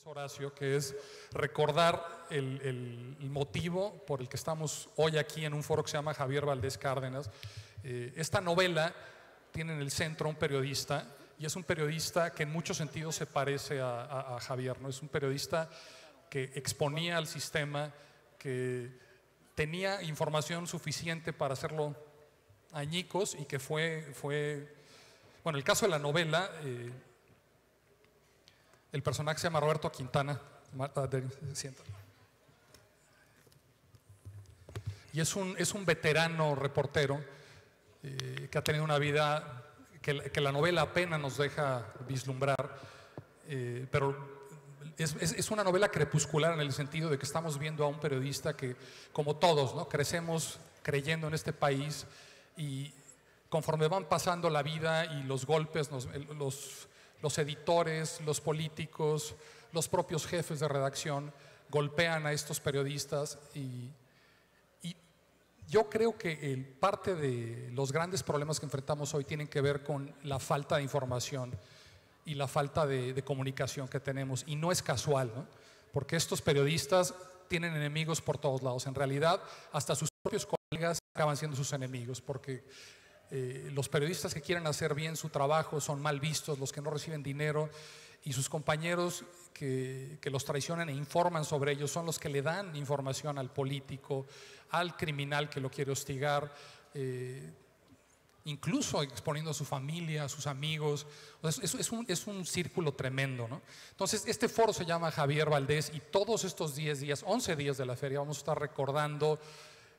Horacio, que es recordar el motivo por el que estamos hoy aquí en un foro que se llama Javier Valdés Cárdenas. Esta novela tiene en el centro a un periodista, y es un periodista que en muchos sentidos se parece a Javier, ¿no? Es un periodista que exponía al sistema, que tenía información suficiente para hacerlo añicos y que bueno, el caso de la novela, el personaje se llama Roberto Quintana, siéntate. Y es un veterano reportero que ha tenido una vida que la novela apenas nos deja vislumbrar, pero es una novela crepuscular en el sentido de que estamos viendo a un periodista que, como todos, ¿no?, crecemos creyendo en este país, y conforme van pasando la vida y los golpes, los editores, los políticos, los propios jefes de redacción golpean a estos periodistas, y yo creo que parte de los grandes problemas que enfrentamos hoy tienen que ver con la falta de información y la falta de comunicación que tenemos, y no es casual, ¿no? Porque estos periodistas tienen enemigos por todos lados. En realidad, hasta sus propios colegas acaban siendo sus enemigos, porque los periodistas que quieren hacer bien su trabajo son mal vistos, los que no reciben dinero, y sus compañeros que los traicionan e informan sobre ellos son los que le dan información al político, al criminal que lo quiere hostigar, incluso exponiendo a su familia, a sus amigos. Es un círculo tremendo, ¿no? Entonces, este foro se llama Javier Valdés, y todos estos 10 días, 11 días de la feria, vamos a estar recordando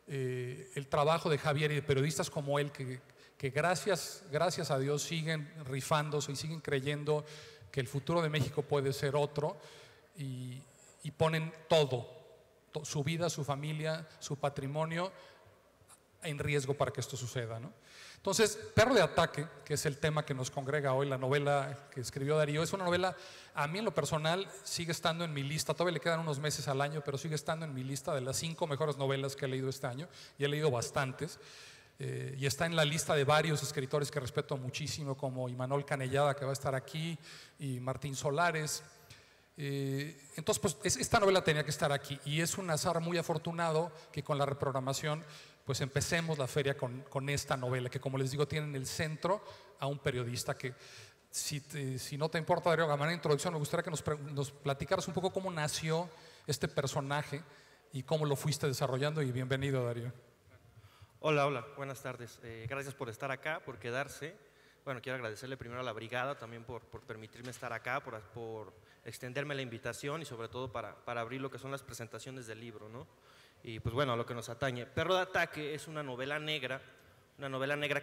el trabajo de Javier y de periodistas como él, que gracias a Dios siguen rifándose y siguen creyendo que el futuro de México puede ser otro, y ponen todo, su vida, su familia, su patrimonio en riesgo para que esto suceda, ¿no? Entonces, Perro de Ataque, que es el tema que nos congrega hoy, la novela que escribió Darío, es una novela, a mí en lo personal, sigue estando en mi lista, todavía le quedan unos meses al año, pero sigue estando en mi lista de las 5 mejores novelas que he leído este año, y he leído bastantes, y está en la lista de varios escritores que respeto muchísimo, como Imanol Canellada, que va a estar aquí, y Martín Solares. Entonces, pues esta novela tenía que estar aquí, y es un azar muy afortunado que con la reprogramación pues empecemos la feria con esta novela, que, como les digo, tiene en el centro a un periodista que, si no te importa, Darío, a manera de introducción me gustaría que nos platicaras un poco cómo nació este personaje y cómo lo fuiste desarrollando. Y bienvenido, Darío. Hola, buenas tardes. Gracias por estar acá, por quedarse. Bueno, quiero agradecerle primero a la brigada también por permitirme estar acá, por extenderme la invitación, y sobre todo para abrir lo que son las presentaciones del libro, ¿no? Y pues bueno, a lo que nos atañe. Perro de Ataque es una novela negra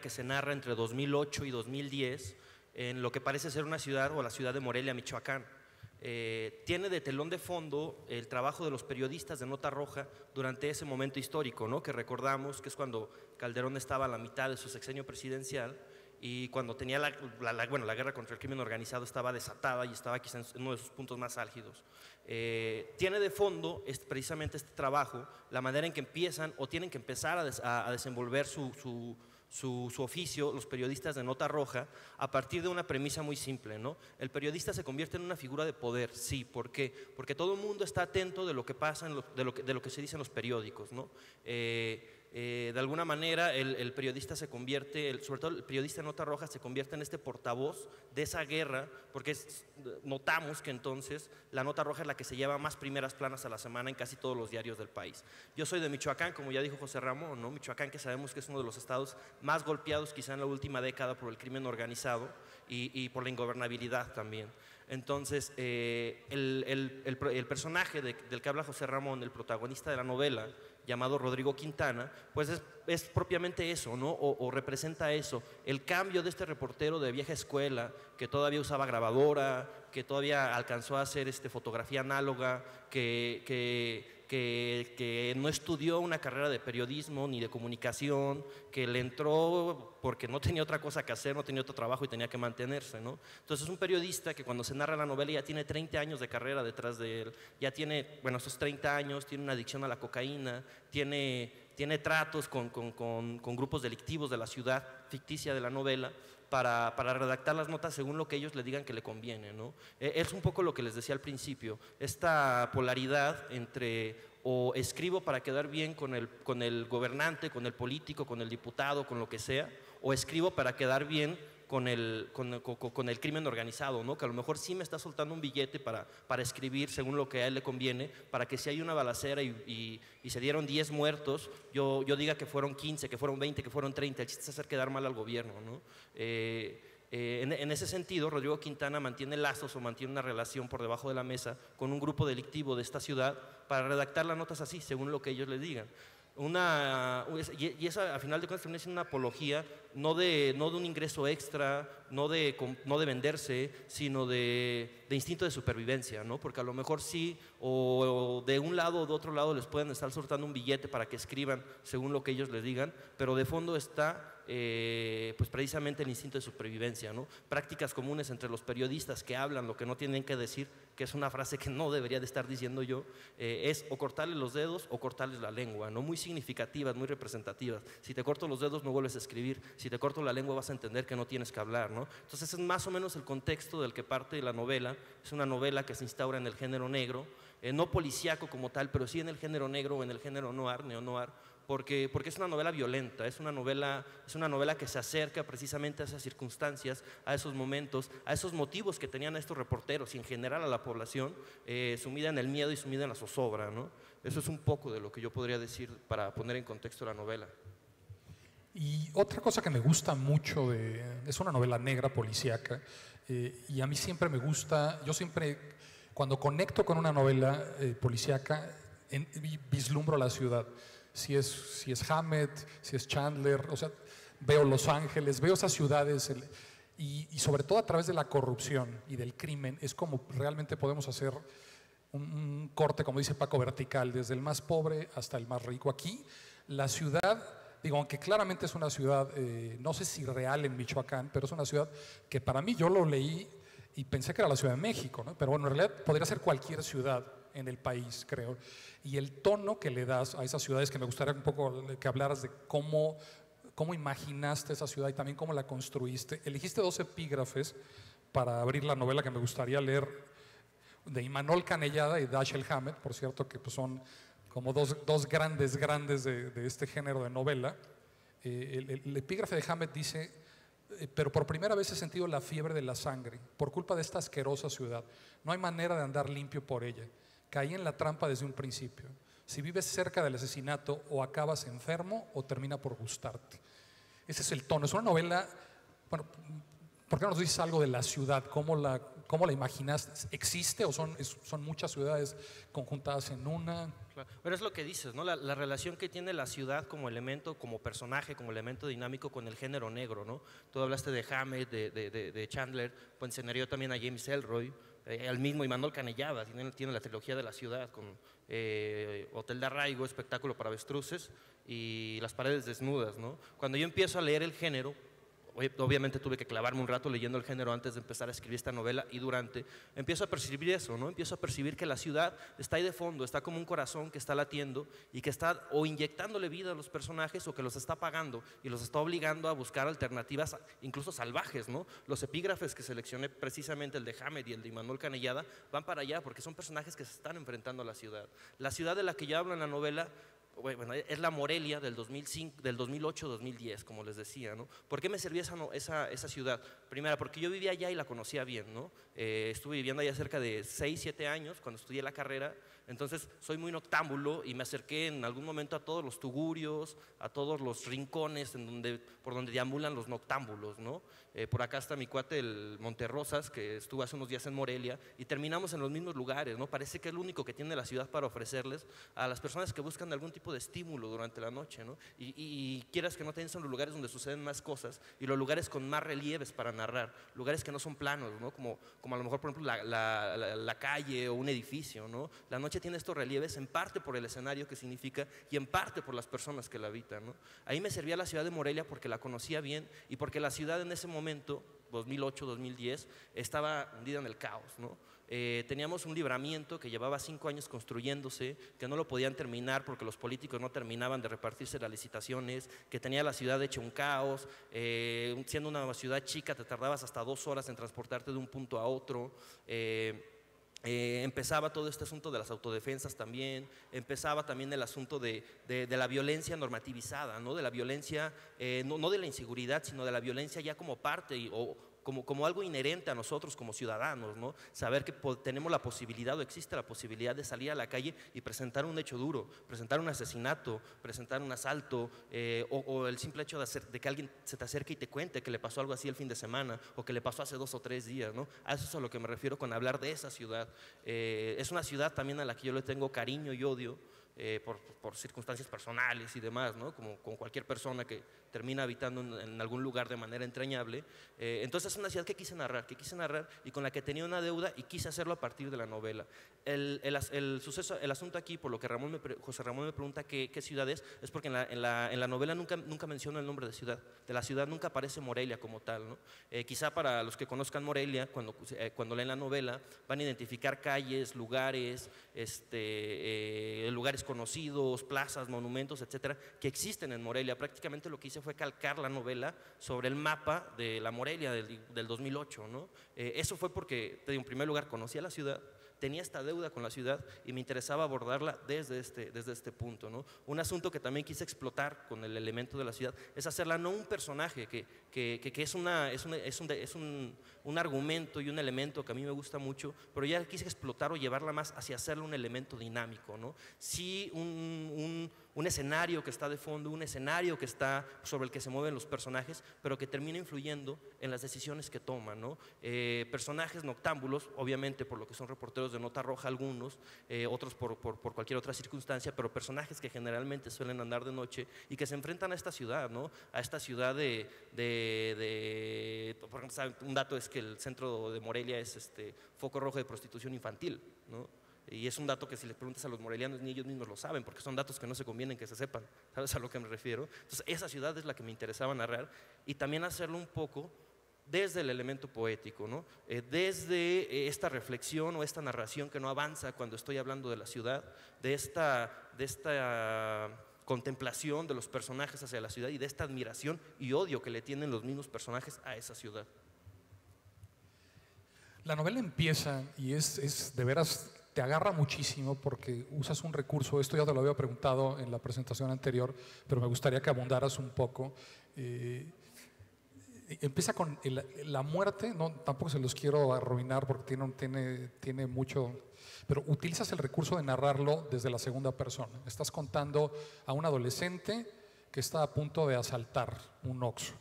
que se narra entre 2008 y 2010 en lo que parece ser una ciudad, o la ciudad de Morelia, Michoacán. Tiene de telón de fondo el trabajo de los periodistas de Nota Roja durante ese momento histórico, ¿no?, que recordamos que es cuando Calderón estaba a la mitad de su sexenio presidencial, y cuando tenía la guerra contra el crimen organizado estaba desatada y estaba quizás en uno de sus puntos más álgidos. Tiene de fondo precisamente este trabajo, la manera en que empiezan o tienen que empezar a desenvolver su oficio los periodistas de Nota Roja, a partir de una premisa muy simple, ¿no? El periodista se convierte en una figura de poder, sí. ¿Por qué? Porque todo el mundo está atento de lo que pasa, de lo que se dice en los periódicos, ¿no? De alguna manera el periodista se convierte, sobre todo el periodista de Nota Roja, se convierte en este portavoz de esa guerra, porque notamos que entonces la Nota Roja es la que se lleva más primeras planas a la semana en casi todos los diarios del país. Yo soy de Michoacán, como ya dijo José Ramón, ¿no? Michoacán, que sabemos que es uno de los estados más golpeados quizá en la última década por el crimen organizado y por la ingobernabilidad también. Entonces, el personaje del que habla José Ramón, el protagonista de la novela, llamado Rodrigo Quintana, pues es propiamente eso, ¿no? O representa eso, el cambio de este reportero de vieja escuela, que todavía usaba grabadora, que todavía alcanzó a hacer fotografía análoga, que no estudió una carrera de periodismo ni de comunicación, que le entró porque no tenía otra cosa que hacer, no tenía otro trabajo y tenía que mantenerse, ¿no? Entonces es un periodista que, cuando se narra la novela, ya tiene 30 años de carrera detrás de él, ya tiene, bueno, esos 30 años, tiene una adicción a la cocaína, tiene tratos con grupos delictivos de la ciudad ficticia de la novela, para redactar las notas según lo que ellos le digan que le conviene, ¿no? Es un poco lo que les decía al principio, esta polaridad entre o escribo para quedar bien con el gobernante, con el político, con el diputado, con lo que sea, o escribo para quedar bien con el crimen organizado, ¿no? Que a lo mejor sí me está soltando un billete para escribir según lo que a él le conviene, para que si hay una balacera y se dieron 10 muertos, yo diga que fueron 15, que fueron 20, que fueron 30, el chiste es hacer quedar mal al gobierno, ¿no? En ese sentido, Rodrigo Quintana mantiene lazos o mantiene una relación por debajo de la mesa con un grupo delictivo de esta ciudad para redactar las notas así, según lo que ellos les digan. Y esa, a final de cuentas, termina siendo una apología no de un ingreso extra, no de venderse, sino de instinto de supervivencia, ¿no? Porque a lo mejor sí, o de un lado o de otro lado les pueden estar soltando un billete para que escriban según lo que ellos les digan, pero de fondo está pues precisamente el instinto de supervivencia, ¿no? Prácticas comunes entre los periodistas que hablan lo que no tienen que decir, que es una frase que no debería de estar diciendo yo, es o cortarles los dedos o cortarles la lengua, ¿no? Muy significativas, muy representativas. Si te corto los dedos no vuelves a escribir, si te corto la lengua vas a entender que no tienes que hablar, ¿no? Entonces es más o menos el contexto del que parte la novela. Es una novela que se instaura en el género negro, no policíaco como tal, pero sí en el género negro o en el género noir, neo-noir, porque es una novela violenta, es una novela que se acerca precisamente a esas circunstancias, a esos momentos, a esos motivos que tenían estos reporteros y en general a la población, sumida en el miedo y sumida en la zozobra, ¿no? Eso es un poco de lo que yo podría decir para poner en contexto la novela. Y otra cosa que me gusta mucho, es una novela negra policíaca, y a mí siempre me gusta, yo siempre, cuando conecto con una novela policíaca, vislumbro la ciudad. Si es Hammett, si es Chandler, o sea, veo Los Ángeles, veo esas ciudades, y sobre todo a través de la corrupción y del crimen, es como realmente podemos hacer un corte, como dice Paco, vertical, desde el más pobre hasta el más rico. Aquí, la ciudad, digo, aunque claramente es una ciudad, no sé si real en Michoacán, pero es una ciudad que para mí, yo lo leí y pensé que era la Ciudad de México, ¿no? Pero bueno, en realidad podría ser cualquier ciudad en el país, creo. Y el tono que le das a esas ciudades, que me gustaría un poco que hablaras de cómo imaginaste esa ciudad y también cómo la construiste. Elegiste 2 epígrafes para abrir la novela que me gustaría leer, de Imanol Canellada y Dashiell Hammett, por cierto, que pues son como dos grandes de este género de novela. El epígrafe de Hammett dice: pero por primera vez he sentido la fiebre de la sangre por culpa de esta asquerosa ciudad. No hay manera de andar limpio por ella. Caí en la trampa desde un principio. Si vives cerca del asesinato, o acabas enfermo o termina por gustarte. Ese es el tono. Es una novela. Bueno, ¿por qué no nos dices algo de la ciudad? ¿Cómo la imaginaste? ¿Existe o son muchas ciudades conjuntadas en una? Claro. Pero es lo que dices, ¿no? La relación que tiene la ciudad como elemento, como personaje, como elemento dinámico con el género negro, ¿no? Tú hablaste de Hammett, de Chandler, pues enseñaría también a James Ellroy, al mismo Imanol Canellada, tiene la trilogía de la ciudad con Hotel de Arraigo, Espectáculo para Avestruces y Las Paredes Desnudas, ¿no? Cuando yo empiezo a leer el género, obviamente tuve que clavarme un rato leyendo el género antes de empezar a escribir esta novela, y durante empiezo a percibir eso, ¿no? Empiezo a percibir que la ciudad está ahí de fondo, está como un corazón que está latiendo y que está o inyectándole vida a los personajes o que los está apagando y los está obligando a buscar alternativas incluso salvajes, ¿no? Los epígrafes que seleccioné, precisamente el de Hammett y el de Imanol Canellada, van para allá porque son personajes que se están enfrentando a la ciudad. La ciudad de la que yo hablo en la novela, bueno, es la Morelia del 2008-2010, como les decía, ¿no? ¿Por qué me servía esa ciudad? Primero, porque yo vivía allá y la conocía bien, ¿no? Estuve viviendo allá cerca de 6, 7 años cuando estudié la carrera. Entonces soy muy noctámbulo y me acerqué en algún momento a todos los tugurios, a todos los rincones por donde deambulan los noctámbulos, ¿no? Por acá está mi cuate, el Monterrosas, que estuvo hace unos días en Morelia, y terminamos en los mismos lugares, ¿no? Parece que es lo único que tiene la ciudad para ofrecerles a las personas que buscan algún tipo de estímulo durante la noche, ¿no? Y quieras que no, tengan, son los lugares donde suceden más cosas y los lugares con más relieves para narrar, lugares que no son planos, ¿no? Como a lo mejor, por ejemplo, la calle o un edificio, ¿no? La noche tiene estos relieves en parte por el escenario que significa y en parte por las personas que la habitan, ¿no? Ahí me servía la ciudad de Morelia porque la conocía bien y porque la ciudad en ese momento, 2008-2010, estaba hundida en el caos, ¿no? Teníamos un libramiento que llevaba 5 años construyéndose, que no lo podían terminar porque los políticos no terminaban de repartirse las licitaciones, que tenía la ciudad hecha un caos, siendo una ciudad chica te tardabas hasta 2 horas en transportarte de un punto a otro. Empezaba todo este asunto de las autodefensas también, empezaba también el asunto de la violencia normativizada, ¿no? De la violencia, no de la inseguridad, sino de la violencia ya como parte o como algo inherente a nosotros como ciudadanos, ¿no? Saber que tenemos la posibilidad o existe la posibilidad de salir a la calle y presentar un hecho duro, presentar un asesinato, presentar un asalto, o el simple hecho de que alguien se te acerque y te cuente que le pasó algo así el fin de semana o que le pasó hace 2 o 3 días, ¿no? A eso es a lo que me refiero con hablar de esa ciudad. Es una ciudad también a la que yo le tengo cariño y odio, por circunstancias personales y demás, ¿no? Como con cualquier persona que termina habitando en algún lugar de manera entrañable. Entonces es una ciudad que quise narrar y con la que tenía una deuda y quise hacerlo a partir de la novela. El asunto aquí, por lo que José Ramón me pregunta qué ciudad es porque en la novela nunca menciona el nombre de la ciudad nunca aparece Morelia como tal, ¿no? Quizá para los que conozcan Morelia, cuando leen la novela, van a identificar calles, lugares, lugares conocidos, plazas, monumentos, etcétera, que existen en Morelia. Prácticamente lo que hice fue calcar la novela sobre el mapa de la Morelia del 2008, ¿no? Eso fue porque, en primer lugar, conocía la ciudad, tenía esta deuda con la ciudad y me interesaba abordarla desde este punto, ¿no? Un asunto que también quise explotar con el elemento de la ciudad es hacerla no un personaje que es un argumento y un elemento que a mí me gusta mucho, pero ya quise explotar o llevarla más hacia hacerla un elemento dinámico, ¿no? Sí, un escenario que está de fondo, un escenario que está sobre el que se mueven los personajes, pero que termina influyendo en las decisiones que toman, ¿no? Personajes noctámbulos, obviamente por lo que son reporteros de nota roja algunos, otros por cualquier otra circunstancia, pero personajes que generalmente suelen andar de noche y que se enfrentan a esta ciudad, ¿no? A esta ciudad por ejemplo, un dato es que el centro de Morelia es foco rojo de prostitución infantil, ¿no? Y es un dato que si les preguntas a los morelianos ni ellos mismos lo saben, porque son datos que no se convienen que se sepan. ¿Sabes a lo que me refiero? Entonces esa ciudad es la que me interesaba narrar y también hacerlo un poco desde el elemento poético, ¿no? Desde esta reflexión o esta narración que no avanza cuando estoy hablando de la ciudad, de esta contemplación de los personajes hacia la ciudad y de esta admiración y odio que le tienen los mismos personajes a esa ciudad. La novela empieza y es de veras, te agarra muchísimo porque usas un recurso, esto ya te lo había preguntado en la presentación anterior, pero me gustaría que abundaras un poco. Empieza con la muerte, no, tampoco se los quiero arruinar porque tiene mucho, pero utilizas el recurso de narrarlo desde la segunda persona. Estás contando a un adolescente que está a punto de asaltar un Oxxo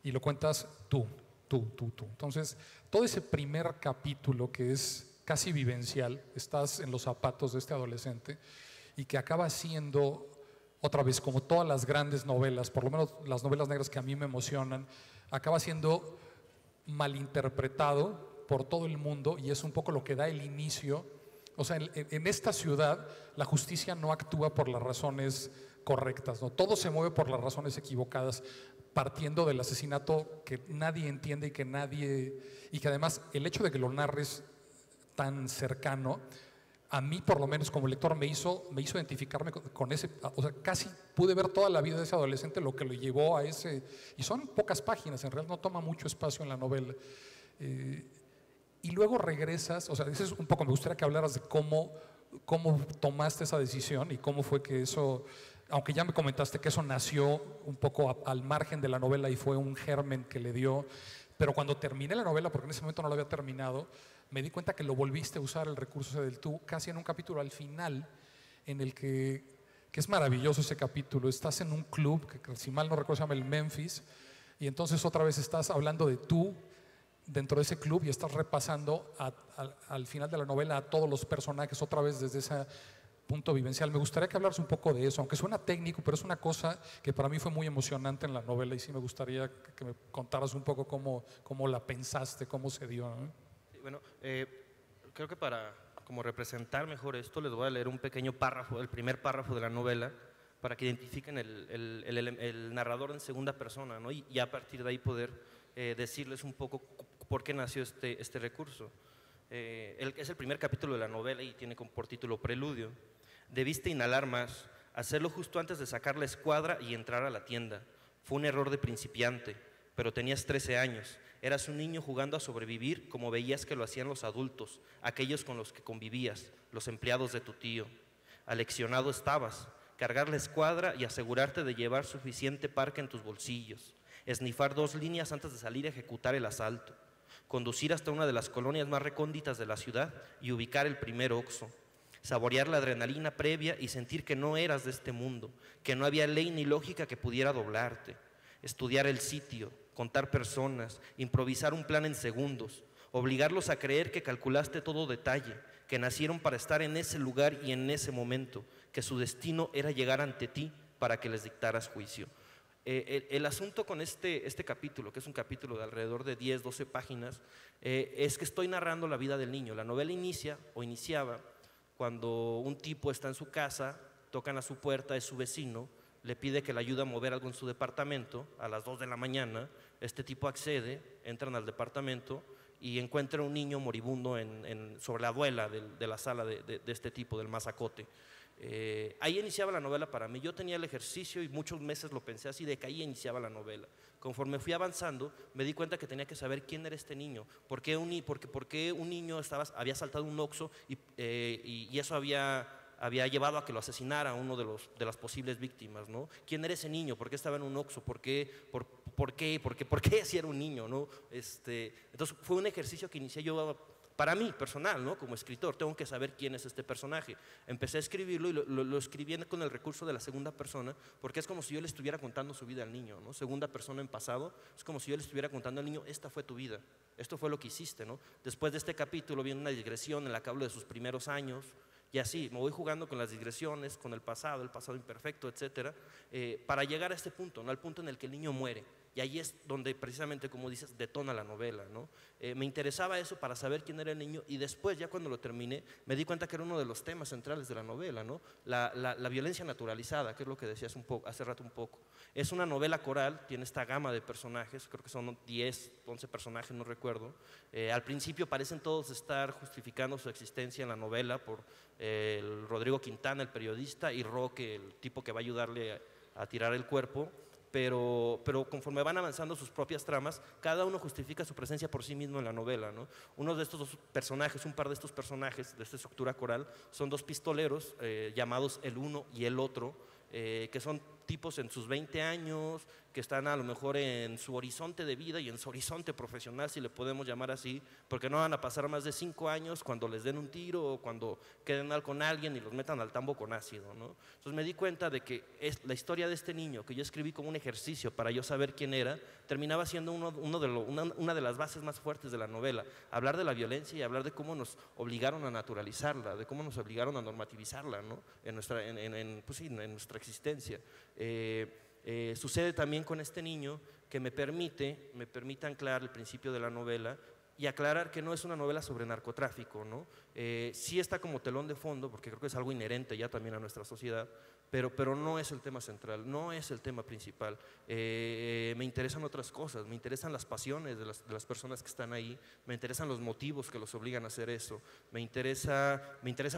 y lo cuentas tú. Entonces, todo ese primer capítulo que es casi vivencial, estás en los zapatos de este adolescente y que acaba siendo, otra vez, como todas las grandes novelas, por lo menos las novelas negras que a mí me emocionan, acaba siendo malinterpretado por todo el mundo y es un poco lo que da el inicio. O sea, en esta ciudad la justicia no actúa por las razones correctas, ¿no? Todo se mueve por las razones equivocadas, partiendo del asesinato que nadie entiende y que además el hecho de que lo narres tan cercano, a mí por lo menos como lector me hizo identificarme con ese, o sea, casi pude ver toda la vida de ese adolescente, lo que lo llevó a ese, y son pocas páginas, en realidad no toma mucho espacio en la novela. Y luego regresas, o sea, ese es un poco, me gustaría que hablaras de cómo tomaste esa decisión y cómo fue que eso, aunque ya me comentaste que eso nació un poco al margen de la novela y fue un germen que le dio, pero cuando terminé la novela, porque en ese momento no la había terminado, me di cuenta que lo volviste a usar el recurso ese del tú, casi en un capítulo al final, en el que es maravilloso ese capítulo. Estás en un club, que si mal no recuerdo se llama el Memphis, y entonces otra vez estás hablando de tú dentro de ese club y estás repasando al final de la novela a todos los personajes otra vez desde ese punto vivencial. Me gustaría que hablaras un poco de eso, aunque suena técnico, pero es una cosa que para mí fue muy emocionante en la novela y sí me gustaría que me contaras un poco cómo la pensaste, cómo se dio, ¿no? Bueno, creo que para como representar mejor esto les voy a leer un pequeño párrafo, el primer párrafo de la novela, para que identifiquen el narrador en segunda persona, ¿no? Y a partir de ahí poder decirles un poco por qué nació este recurso. Es el primer capítulo de la novela y tiene por título Preludio. Debiste inhalar más, hacerlo justo antes de sacar la escuadra y entrar a la tienda. Fue un error de principiante, pero tenías 13 años. Eras un niño jugando a sobrevivir como veías que lo hacían los adultos, aquellos con los que convivías, los empleados de tu tío. Aleccionado estabas, cargar la escuadra y asegurarte de llevar suficiente parca en tus bolsillos, esnifar 2 líneas antes de salir a ejecutar el asalto, conducir hasta una de las colonias más recónditas de la ciudad y ubicar el primer Oxxo, saborear la adrenalina previa y sentir que no eras de este mundo, que no había ley ni lógica que pudiera doblarte, estudiar el sitio, contar personas, improvisar un plan en segundos, obligarlos a creer que calculaste todo detalle, que nacieron para estar en ese lugar y en ese momento, que su destino era llegar ante ti para que les dictaras juicio. El asunto con este capítulo, que es un capítulo de alrededor de 10, 12 páginas, es que estoy narrando la vida del niño. La novela iniciaba cuando un tipo está en su casa, tocan a su puerta, es su vecino, le pide que le ayude a mover algo en su departamento a las 2 de la mañana. Este tipo accede, entran al departamento y encuentra un niño moribundo sobre la duela de la sala de este tipo, del mazacote. Ahí iniciaba la novela para mí. Yo tenía el ejercicio y muchos meses lo pensé así, de que ahí iniciaba la novela. Conforme fui avanzando, me di cuenta que tenía que saber quién era este niño, por qué un niño había saltado un Oxxo y eso había llevado a que lo asesinara a uno de las posibles víctimas, ¿no? ¿Quién era ese niño? ¿Por qué estaba en un Oxxo? ¿Por qué si era un niño, ¿no? Entonces fue un ejercicio que inicié yo para mí, personal, ¿no? Como escritor, tengo que saber quién es este personaje. Empecé a escribirlo y lo escribí con el recurso de la segunda persona, porque es como si yo le estuviera contando su vida al niño, ¿no? Segunda persona en pasado, es como si yo le estuviera contando al niño, esta fue tu vida, esto fue lo que hiciste, ¿no? Después de este capítulo viene una digresión en la que hablo de sus primeros años, y así, me voy jugando con las digresiones, con el pasado imperfecto, etcétera, para llegar a este punto, ¿no? Al punto en el que el niño muere. Y ahí es donde precisamente, como dices, detona la novela, ¿no? Me interesaba eso para saber quién era el niño, y después, ya cuando lo terminé, me di cuenta que era uno de los temas centrales de la novela, ¿no? La violencia naturalizada, que es lo que decías hace rato un poco. Es una novela coral, tiene esta gama de personajes, creo que son 10, 11 personajes, no recuerdo. Al principio parecen todos estar justificando su existencia en la novela por el Rodrigo Quintana, el periodista, y Roque, el tipo que va a ayudarle a tirar el cuerpo. Pero conforme van avanzando sus propias tramas, cada uno justifica su presencia por sí mismo en la novela, ¿no? Uno de estos dos personajes, un par de estos personajes de esta estructura coral, son 2 pistoleros llamados el uno y el otro, que son tipos en sus 20 años, que están a lo mejor en su horizonte de vida y en su horizonte profesional, si le podemos llamar así, porque no van a pasar más de 5 años cuando les den un tiro o cuando queden mal con alguien y los metan al tambo con ácido, ¿no? Entonces me di cuenta de que la historia de este niño, que yo escribí como un ejercicio para yo saber quién era, terminaba siendo una de las bases más fuertes de la novela. Hablar de la violencia y hablar de cómo nos obligaron a naturalizarla, de cómo nos obligaron a normativizarla, ¿no? En nuestra existencia. Sucede también con este niño que me permite anclar el principio de la novela y aclarar que no es una novela sobre narcotráfico, ¿no? Sí está como telón de fondo, porque creo que es algo inherente ya también a nuestra sociedad, pero no es el tema central, no es el tema principal. Me interesan otras cosas, me interesan las pasiones de las personas que están ahí, me interesan los motivos que los obligan a hacer eso, me interesa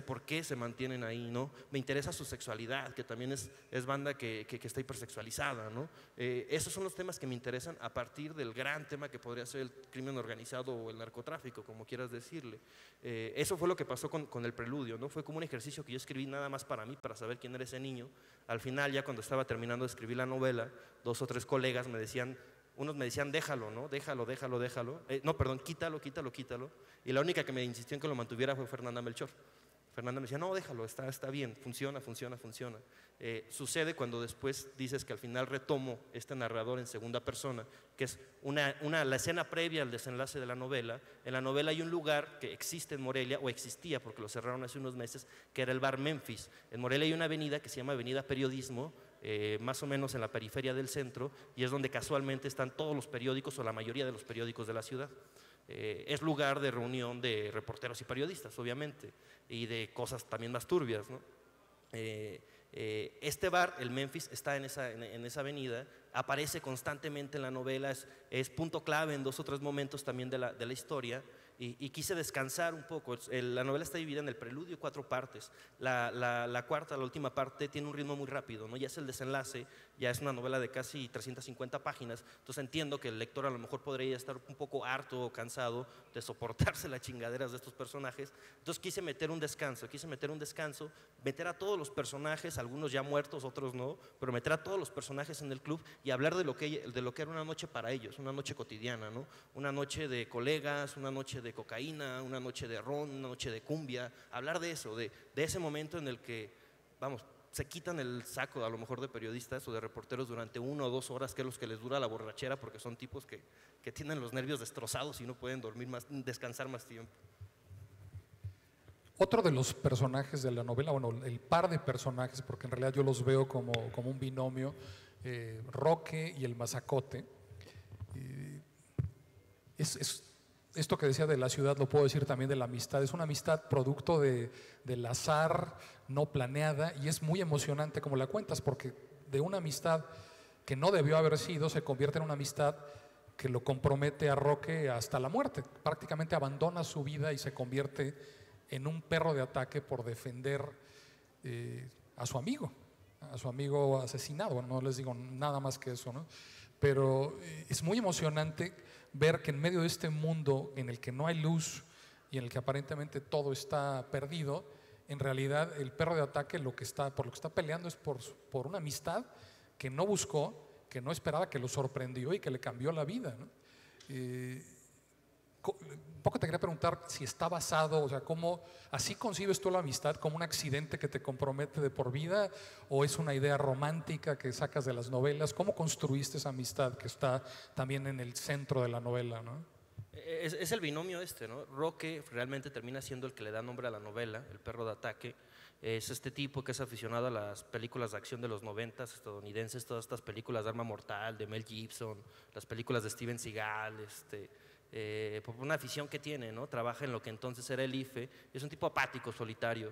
por qué se mantienen ahí, ¿no? Me interesa su sexualidad, que también es banda que está hipersexualizada, ¿no? Esos son los temas que me interesan a partir del gran tema que podría ser el crimen organizado o el narcotráfico, como quieras decirle. Eso fue lo que pasó con el Preludio, ¿no? Fue como un ejercicio que yo escribí nada más para mí, para saber quién era ese niño. Al final, ya cuando estaba terminando de escribir la novela, 2 o 3 colegas unos me decían, déjalo, ¿no? Déjalo. No, perdón, quítalo. Y la única que me insistió en que lo mantuviera fue Fernanda Melchor. Fernanda me decía, no, déjalo, está bien, funciona. Sucede cuando después dices que al final retomo este narrador en segunda persona, que es la escena previa al desenlace de la novela. En la novela hay un lugar que existe en Morelia, o existía porque lo cerraron hace unos meses, que era el bar Memphis. En Morelia hay una avenida que se llama Avenida Periodismo, más o menos en la periferia del centro, y es donde casualmente están todos los periódicos o la mayoría de los periódicos de la ciudad. Es lugar de reunión de reporteros y periodistas, obviamente, y de cosas también más turbias, ¿no? Este bar, el Memphis, está en esa avenida, aparece constantemente en la novela, es punto clave en 2 o 3 momentos también de la historia, y quise descansar un poco. La novela está dividida en el preludio y 4 partes. La cuarta, la última parte, tiene un ritmo muy rápido, ¿no? Ya es el desenlace, ya es una novela de casi 350 páginas, entonces entiendo que el lector a lo mejor podría estar un poco harto o cansado de soportarse las chingaderas de estos personajes. Entonces quise meter un descanso, meter a todos los personajes, algunos ya muertos, otros no, pero meter a todos los personajes en el club y hablar de lo que era una noche para ellos, una noche cotidiana, ¿no? Una noche de colegas, una noche de cocaína, una noche de ron, una noche de cumbia, hablar de eso, de ese momento en el que, vamos, se quitan el saco a lo mejor de periodistas o de reporteros durante 1 o 2 horas, que es los que les dura la borrachera, porque son tipos que tienen los nervios destrozados y no pueden dormir más, descansar más tiempo. Otro de los personajes de la novela, bueno, el par de personajes, porque en realidad yo los veo como un binomio, Roque y el Mazacote. Esto que decía de la ciudad lo puedo decir también de la amistad. Es una amistad producto del azar, no planeada, y es muy emocionante como la cuentas, porque de una amistad que no debió haber sido se convierte en una amistad que lo compromete a Roque hasta la muerte. Prácticamente abandona su vida y se convierte en un perro de ataque por defender a su amigo asesinado. Bueno, no les digo nada más que eso, ¿no? Pero es muy emocionante ver que en medio de este mundo en el que no hay luz y en el que aparentemente todo está perdido, en realidad el perro de ataque por lo que está peleando es por una amistad que no buscó, que no esperaba, que lo sorprendió y que le cambió la vida, ¿no? Un poco te quería preguntar si está basado, o sea, así concibes tú la amistad, como un accidente que te compromete de por vida, o es una idea romántica que sacas de las novelas. ¿Cómo construiste esa amistad que está también en el centro de la novela, ¿no? Es el binomio ¿no? Roque realmente termina siendo el que le da nombre a la novela, el perro de ataque. Es este tipo que es aficionado a las películas de acción de los 90s estadounidenses, todas estas películas de Arma Mortal, de Mel Gibson, las películas de Steven Seagal, por una afición que tiene, ¿no? Trabaja en lo que entonces era el IFE, es un tipo apático, solitario.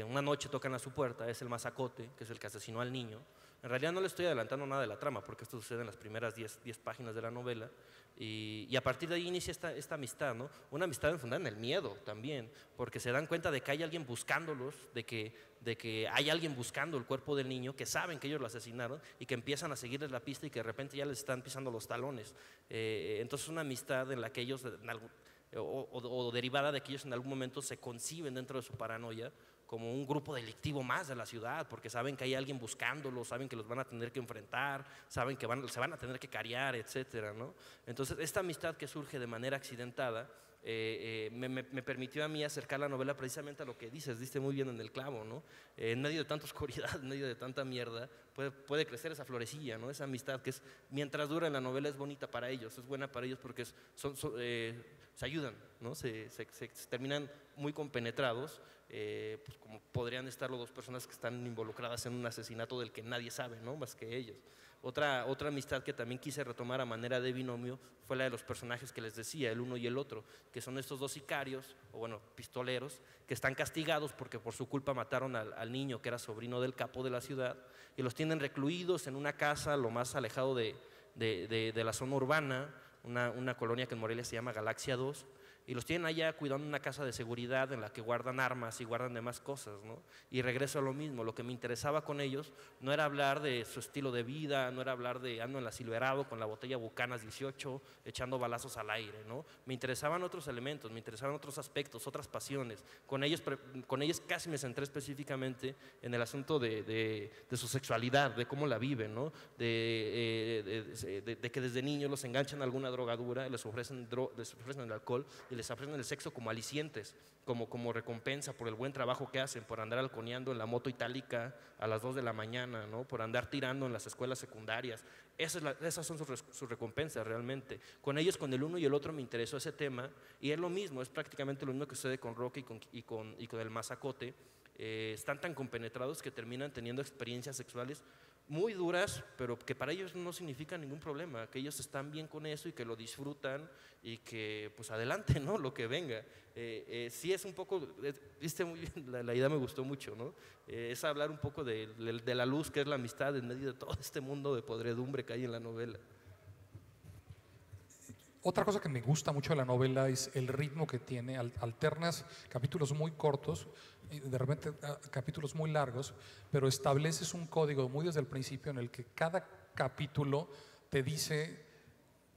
Una noche tocan a su puerta, es el Mazacote, que es el que asesinó al niño. En realidad no le estoy adelantando nada de la trama, porque esto sucede en las primeras 10 páginas de la novela, y a partir de ahí inicia esta amistad, ¿no? Una amistad enfundada en el miedo también, porque se dan cuenta de que hay alguien buscándolos, de que hay alguien buscando el cuerpo del niño, que saben que ellos lo asesinaron y que empiezan a seguirles la pista y que de repente ya les están pisando los talones. Entonces una amistad en la que ellos, o derivada de que ellos en algún momento se conciben dentro de su paranoia como un grupo delictivo más de la ciudad, porque saben que hay alguien buscándolos, saben que los van a tener que enfrentar, saben que se van a tener que cariar, etcétera, ¿no? Entonces esta amistad que surge de manera accidentada me permitió a mí acercar la novela precisamente a lo que diste muy bien en el clavo, ¿no? En medio de tanta oscuridad, en medio de tanta mierda, puede crecer esa florecilla, ¿no? Esa amistad que mientras dura en la novela es bonita para ellos, es buena para ellos porque se ayudan, ¿no? Se terminan muy compenetrados, pues como podrían estar las 2 personas que están involucradas en un asesinato del que nadie sabe, ¿no? Más que ellos. Otra amistad que también quise retomar a manera de binomio fue la de los personajes que les decía, el uno y el otro, que son estos 2 sicarios, o bueno, pistoleros, que están castigados porque por su culpa mataron al niño que era sobrino del capo de la ciudad, y los tienen recluidos en una casa lo más alejado de la zona urbana, una colonia que en Morelia se llama Galaxia 2, y los tienen allá cuidando una casa de seguridad en la que guardan armas y guardan demás cosas, ¿no? Y regreso a lo mismo, lo que me interesaba con ellos no era hablar de su estilo de vida, no era hablar de ando en la Silverado con la botella Bucanas 18 echando balazos al aire, ¿no? Me interesaban otros elementos, me interesaban otros aspectos, otras pasiones. Con ellos casi me centré específicamente en el asunto de su sexualidad, de cómo la viven, ¿no? De que desde niños los enganchan a alguna drogadura, les ofrecen el alcohol y les ofrecen el sexo como alicientes, como recompensa por el buen trabajo que hacen, por andar halconeando en la moto itálica a las 2 de la mañana, ¿no? Por andar tirando en las escuelas secundarias. Esas son sus recompensas realmente. Con ellos, con el uno y el otro, me interesó ese tema, y es lo mismo, es prácticamente lo mismo que sucede con Roque y con el Mazacote. Están tan compenetrados que terminan teniendo experiencias sexuales muy duras, pero que para ellos no significa ningún problema, que ellos están bien con eso y que lo disfrutan y que pues adelante, ¿no? Lo que venga. Sí es un poco, viste muy bien, la idea me gustó mucho, ¿no? Es hablar un poco de la luz que es la amistad en medio de todo este mundo de podredumbre que hay en la novela. Otra cosa que me gusta mucho de la novela es el ritmo que tiene. Alternas capítulos muy cortos, y de repente capítulos muy largos, pero estableces un código muy desde el principio en el que cada capítulo te dice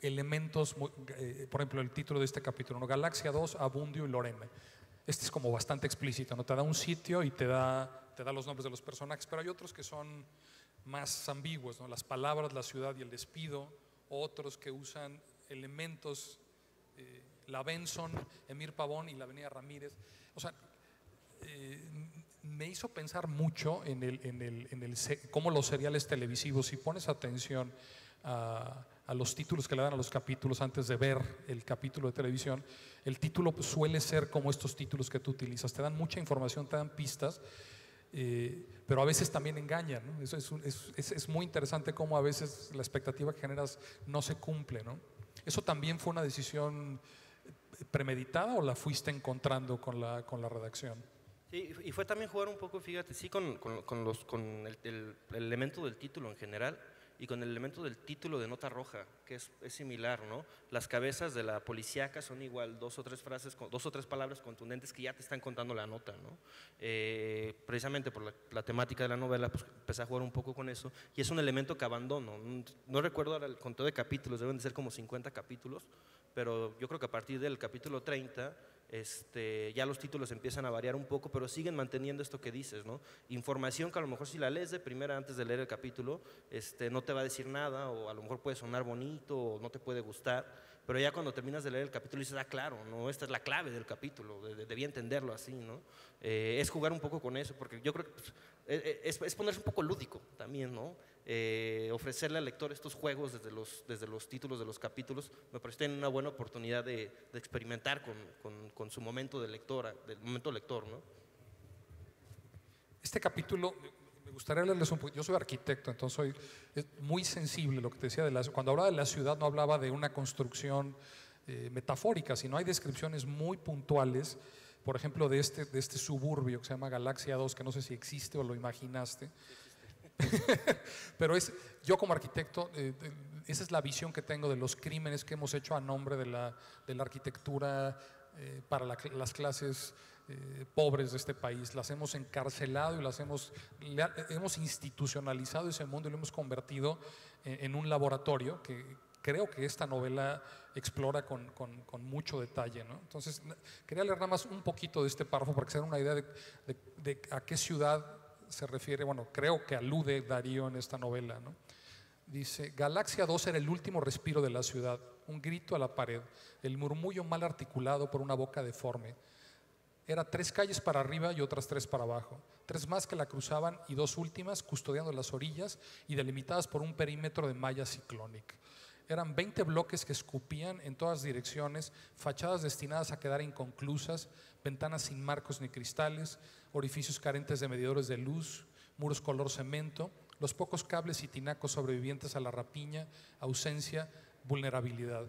elementos, por ejemplo, el título de este capítulo, ¿no? Galaxia 2, Abundio y Lorena. Este es como bastante explícito, ¿no? Te da un sitio y te da los nombres de los personajes, pero hay otros que son más ambiguos, ¿no? Las palabras, la ciudad y el despido, otros que usan elementos, la Benson, Emir Pavón y la Avenida Ramírez. O sea, me hizo pensar mucho cómo los seriales televisivos, si pones atención a los títulos que le dan a los capítulos antes de ver el capítulo de televisión, el título suele ser como estos títulos que tú utilizas, te dan mucha información, te dan pistas, pero a veces también engañan, ¿no? Es muy interesante cómo a veces la expectativa que generas no se cumple, ¿no? ¿Eso también fue una decisión premeditada o la fuiste encontrando con la redacción? Sí, y fue también jugar un poco, fíjate, sí, con el elemento del título en general y con el elemento del título de nota roja, que es similar, ¿no? Las cabezas de la policíaca son igual, dos o tres palabras contundentes que ya te están contando la nota, ¿no? Precisamente por la temática de la novela, pues empecé a jugar un poco con eso y es un elemento que abandono. No recuerdo ahora el conteo de capítulos, deben de ser como 50 capítulos, pero yo creo que a partir del capítulo 30 ya los títulos empiezan a variar un poco, pero siguen manteniendo esto que dices, ¿no? Información que a lo mejor si la lees de primera antes de leer el capítulo, no te va a decir nada, o a lo mejor puede sonar bonito, o no te puede gustar, pero ya cuando terminas de leer el capítulo dices, claro, ¿no? Esta es la clave del capítulo, debía entenderlo así, ¿no? Es jugar un poco con eso, porque yo creo que pues, es ponerse un poco lúdico también, ¿no? Ofrecerle al lector estos juegos desde los títulos de los capítulos me parece una buena oportunidad de experimentar con su momento del momento lector, ¿no? Este capítulo, me gustaría leerles un poco. Yo soy arquitecto, entonces es muy sensible lo que te decía. Cuando hablaba de la ciudad no hablaba de una construcción metafórica, sino hay descripciones muy puntuales, por ejemplo, de este suburbio que se llama Galaxia 2, que no sé si existe o lo imaginaste. Pero yo como arquitecto, esa es la visión que tengo de los crímenes que hemos hecho a nombre de la arquitectura para las clases pobres de este país. Las hemos encarcelado y hemos institucionalizado ese mundo y lo hemos convertido en un laboratorio que creo que esta novela explora con mucho detalle, ¿no? Entonces, quería leer nada más un poquito de este párrafo para que se den una idea de a qué ciudad se refiere, bueno, creo que alude Darío en esta novela, ¿no? Dice, Galaxia 2 era el último respiro de la ciudad, un grito a la pared, el murmullo mal articulado por una boca deforme. Era 3 calles para arriba y otras 3 para abajo, 3 más que la cruzaban y 2 últimas custodiando las orillas y delimitadas por un perímetro de malla ciclónica. Eran 20 bloques que escupían en todas direcciones, fachadas destinadas a quedar inconclusas, ventanas sin marcos ni cristales, orificios carentes de medidores de luz, muros color cemento, los pocos cables y tinacos sobrevivientes a la rapiña, ausencia, vulnerabilidad.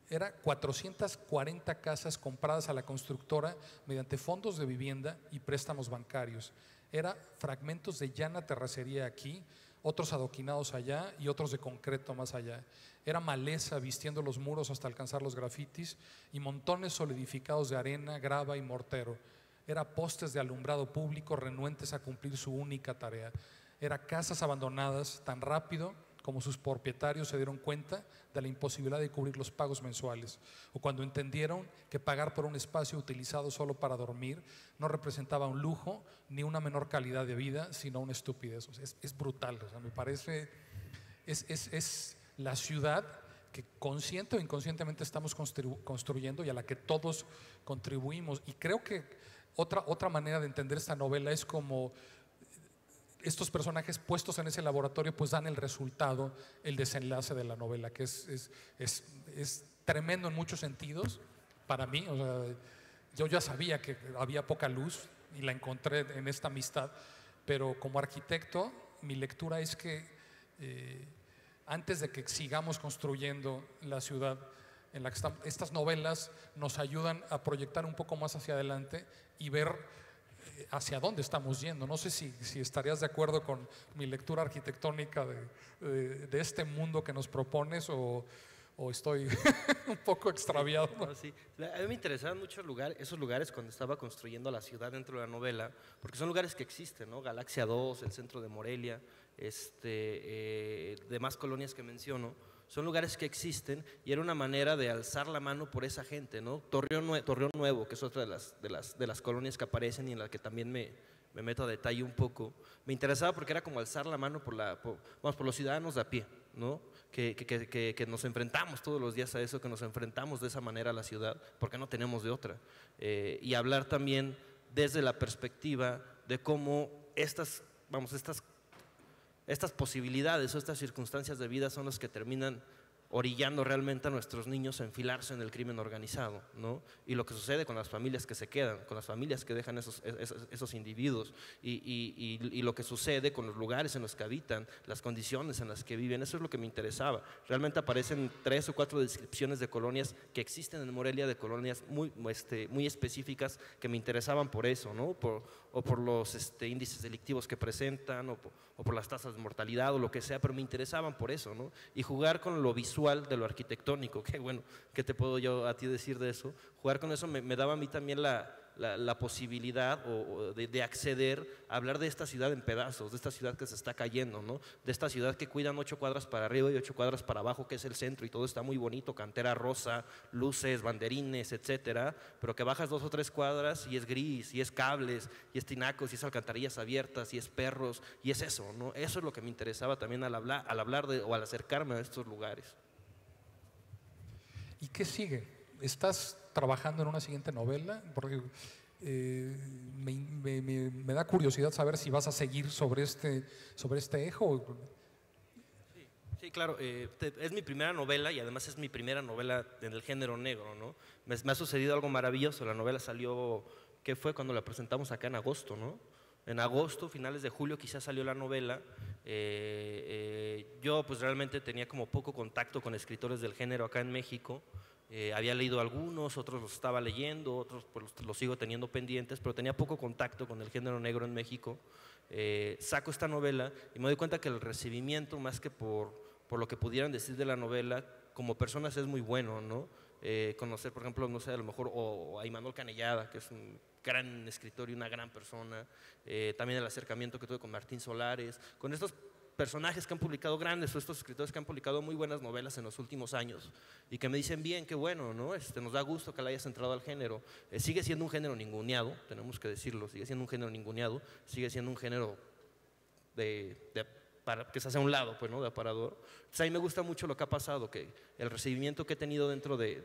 Era 440 casas compradas a la constructora mediante fondos de vivienda y préstamos bancarios. Era fragmentos de llana terracería aquí, otros adoquinados allá y otros de concreto más allá. Era maleza vistiendo los muros hasta alcanzar los grafitis y montones solidificados de arena, grava y mortero. Era postes de alumbrado público renuentes a cumplir su única tarea. Era casas abandonadas tan rápido como sus propietarios se dieron cuenta de la imposibilidad de cubrir los pagos mensuales, o cuando entendieron que pagar por un espacio utilizado solo para dormir no representaba un lujo ni una menor calidad de vida, sino una estupidez. O sea, es brutal, o sea, me parece, es la ciudad que consciente o inconscientemente estamos construyendo y a la que todos contribuimos. Y creo que otra manera de entender esta novela es como estos personajes puestos en ese laboratorio pues dan el resultado, el desenlace de la novela, que es tremendo en muchos sentidos para mí. O sea, yo ya sabía que había poca luz y la encontré en esta amistad, pero como arquitecto mi lectura es que antes de que sigamos construyendo la ciudad en la que estamos, estas novelas nos ayudan a proyectar un poco más hacia adelante y ver hacia dónde estamos yendo. No sé si estarías de acuerdo con mi lectura arquitectónica de este mundo que nos propones o o estoy un poco extraviado? No, sí. A mí me interesaban mucho esos lugares cuando estaba construyendo la ciudad dentro de la novela, porque son lugares que existen, ¿no? Galaxia 2, el centro de Morelia, demás colonias que menciono, son lugares que existen y era una manera de alzar la mano por esa gente, ¿no? Torreón Nuevo, que es otra de las colonias que aparecen y en la que también me meto a detalle un poco, me interesaba porque era como alzar la mano por los ciudadanos de a pie, ¿no? Que nos enfrentamos todos los días a eso, que nos enfrentamos de esa manera a la ciudad, porque no tenemos de otra. Y hablar también desde la perspectiva de cómo estas posibilidades o estas circunstancias de vida son las que terminan orillando realmente a nuestros niños a enfilarse en el crimen organizado, ¿no? Y lo que sucede con las familias que se quedan, con las familias que dejan esos individuos y lo que sucede con los lugares en los que habitan, las condiciones en las que viven, eso es lo que me interesaba. Realmente aparecen 3 o 4 descripciones de colonias que existen en Morelia, de colonias muy específicas que me interesaban por eso, ¿no? O por los índices delictivos que presentan, o por las tasas de mortalidad o lo que sea, pero me interesaban por eso, ¿no? Y jugar con lo visual de lo arquitectónico, que bueno, ¿qué te puedo yo a ti decir de eso? Jugar con eso me daba a mí también la posibilidad de acceder a hablar de esta ciudad en pedazos, de esta ciudad que se está cayendo, ¿no? De esta ciudad que cuidan 8 cuadras para arriba y 8 cuadras para abajo, que es el centro, y todo está muy bonito, cantera rosa, luces, banderines, etcétera, pero que bajas 2 o 3 cuadras y es gris, y es cables, y es tinacos, y es alcantarillas abiertas, y es perros, y es eso, ¿no? Eso es lo que me interesaba también al hablar o al acercarme a estos lugares. ¿Y qué sigue? ¿Estás trabajando en una siguiente novela? Porque me da curiosidad saber si vas a seguir sobre este eje. Sí, claro, es mi primera novela y además es mi primera novela en el género negro, ¿no? Me ha sucedido algo maravilloso. La novela salió, ¿qué fue? Cuando la presentamos acá en agosto, ¿no? En agosto, finales de julio quizás salió la novela. Yo pues realmente tenía como poco contacto con escritores del género acá en México. Había leído algunos, otros los estaba leyendo, otros pues los sigo teniendo pendientes, pero tenía poco contacto con el género negro en México. Saco esta novela y me doy cuenta que el recibimiento, más que por lo que pudieran decir de la novela, como personas es muy bueno, ¿no? Conocer, por ejemplo, no sé, a lo mejor a Imanol Canellada, que es un gran escritor y una gran persona, también el acercamiento que tuve con Martín Solares, con estos personajes que han publicado grandes, o estos escritores que han publicado muy buenas novelas en los últimos años y que me dicen bien, qué bueno, ¿no? Nos da gusto que le hayas entrado al género. Sigue siendo un género ninguneado, tenemos que decirlo, sigue siendo un género ninguneado, sigue siendo un género que se hace a un lado, pues, ¿no? De aparador. Entonces, a mí me gusta mucho lo que ha pasado, que el recibimiento que he tenido dentro de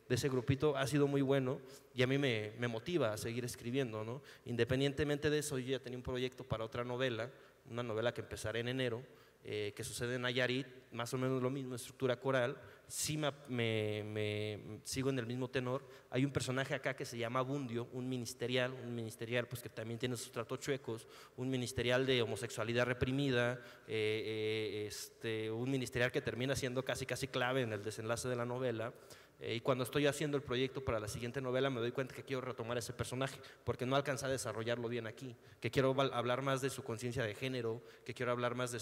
ese grupito ha sido muy bueno y a mí me motiva a seguir escribiendo, ¿no? Independientemente de eso, yo ya tenía un proyecto para otra novela, una novela que empezaré en enero, que sucede en Nayarit, más o menos lo mismo, estructura coral. Sí sigo en el mismo tenor. Hay un personaje acá que se llama Bundio, un ministerial pues que también tiene sus tratos chuecos, un ministerial de homosexualidad reprimida, un ministerial que termina siendo casi clave en el desenlace de la novela. Y cuando estoy haciendo el proyecto para la siguiente novela me doy cuenta que quiero retomar ese personaje porque no alcancé a desarrollarlo bien aquí, que quiero hablar más de su conciencia de género, que quiero hablar más de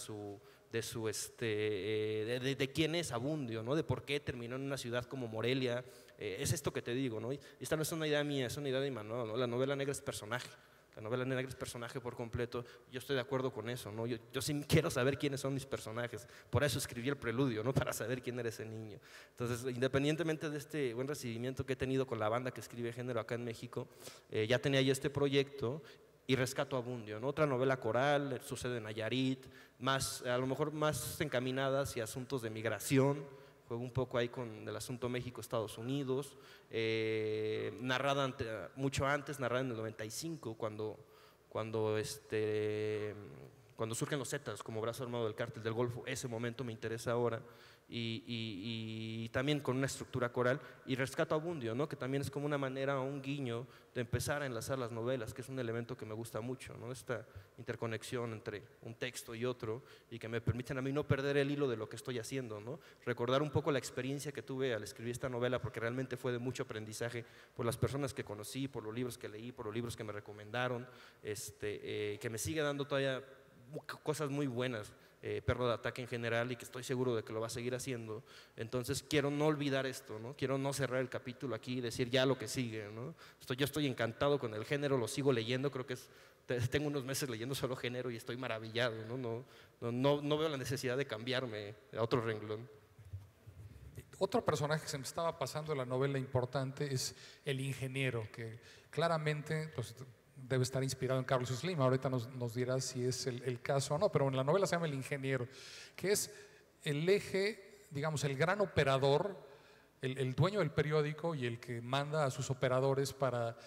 quién es Abundio, ¿no? De por qué terminó en una ciudad como Morelia. Es esto que te digo, ¿no? Y esta no es una idea mía, es una idea de Imanol, ¿no? La novela negra es personaje. La novela negra es personaje por completo. Yo estoy de acuerdo con eso, ¿no? Yo sí quiero saber quiénes son mis personajes. Por eso escribí el preludio, ¿no? Para saber quién era ese niño. Entonces, independientemente de este buen recibimiento que he tenido con la banda que escribe género acá en México, ya tenía yo este proyecto y rescato a Bundio, ¿no? Otra novela coral, sucede en Nayarit, a lo mejor más encaminada hacia asuntos de migración. Juego un poco ahí con el asunto México-Estados Unidos, narrada mucho antes, narrada en el 95, cuando surgen los Zetas como brazo armado del Cártel del Golfo. Ese momento me interesa ahora. Y también con una estructura coral, y rescato a Bundio, ¿no? Que también es como una manera, un guiño de empezar a enlazar las novelas, que es un elemento que me gusta mucho, ¿no? Esta interconexión entre un texto y otro, y que me permiten a mí no perder el hilo de lo que estoy haciendo, ¿no? Recordar un poco la experiencia que tuve al escribir esta novela, porque realmente fue de mucho aprendizaje por las personas que conocí, por los libros que leí, por los libros que me recomendaron, que me sigue dando todavía cosas muy buenas perro de ataque en general y que estoy seguro de que lo va a seguir haciendo. Entonces quiero no olvidar esto, ¿no? Quiero no cerrar el capítulo aquí y decir ya lo que sigue, ¿no? Yo estoy encantado con el género, lo sigo leyendo, creo que tengo unos meses leyendo solo género y estoy maravillado, ¿no? No veo la necesidad de cambiarme a otro renglón. Otro personaje que se me estaba pasando en la novela importante es el ingeniero, que claramente pues, debe estar inspirado en Carlos Slim. Ahorita nos dirá si es el caso o no, pero en la novela se llama El Ingeniero, que es el eje, digamos, el gran operador, el dueño del periódico y el que manda a sus operadores para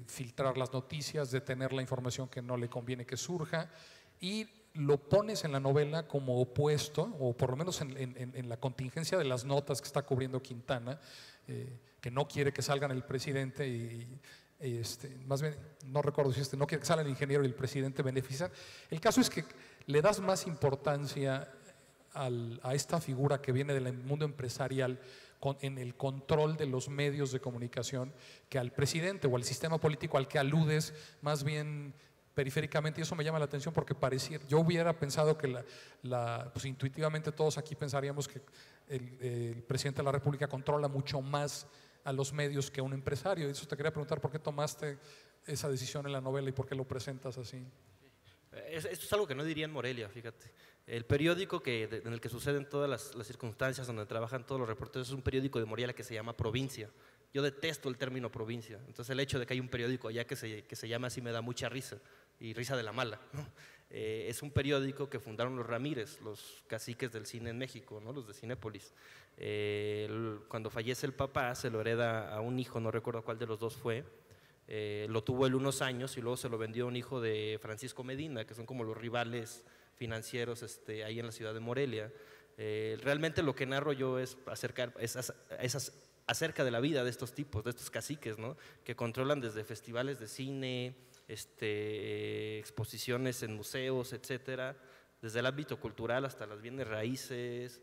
filtrar las noticias, detener la información que no le conviene que surja, y lo pones en la novela como opuesto, o por lo menos en la contingencia de las notas que está cubriendo Quintana, que no quiere que salgan el presidente y más bien, no recuerdo si no quiere que salga el ingeniero y el presidente benefician. El caso es que le das más importancia a esta figura que viene del mundo empresarial en el control de los medios de comunicación que al presidente o al sistema político al que aludes más bien periféricamente, y eso me llama la atención porque yo hubiera pensado que pues intuitivamente todos aquí pensaríamos que el presidente de la República controla mucho más a los medios que un empresario. Eso te quería preguntar, ¿por qué tomaste esa decisión en la novela y por qué lo presentas así? Esto es algo que no diría en Morelia, fíjate. El periódico en el que suceden todas las circunstancias, donde trabajan todos los reporteros, es un periódico de Morelia que se llama Provincia. Yo detesto el término provincia, entonces el hecho de que hay un periódico allá que se llama así me da mucha risa, y risa de la mala, ¿no? Es un periódico que fundaron los Ramírez, los caciques del cine en México, ¿no? Los de Cinépolis. Cuando fallece el papá, se lo hereda a un hijo, no recuerdo cuál de los dos fue. Lo tuvo él unos años y luego se lo vendió a un hijo de Francisco Medina, que son como los rivales financieros ahí en la ciudad de Morelia. Realmente lo que narro yo es acerca de la vida de estos tipos, de estos caciques, ¿no? Que controlan desde festivales de cine, exposiciones en museos, etcétera, desde el ámbito cultural hasta las bienes raíces,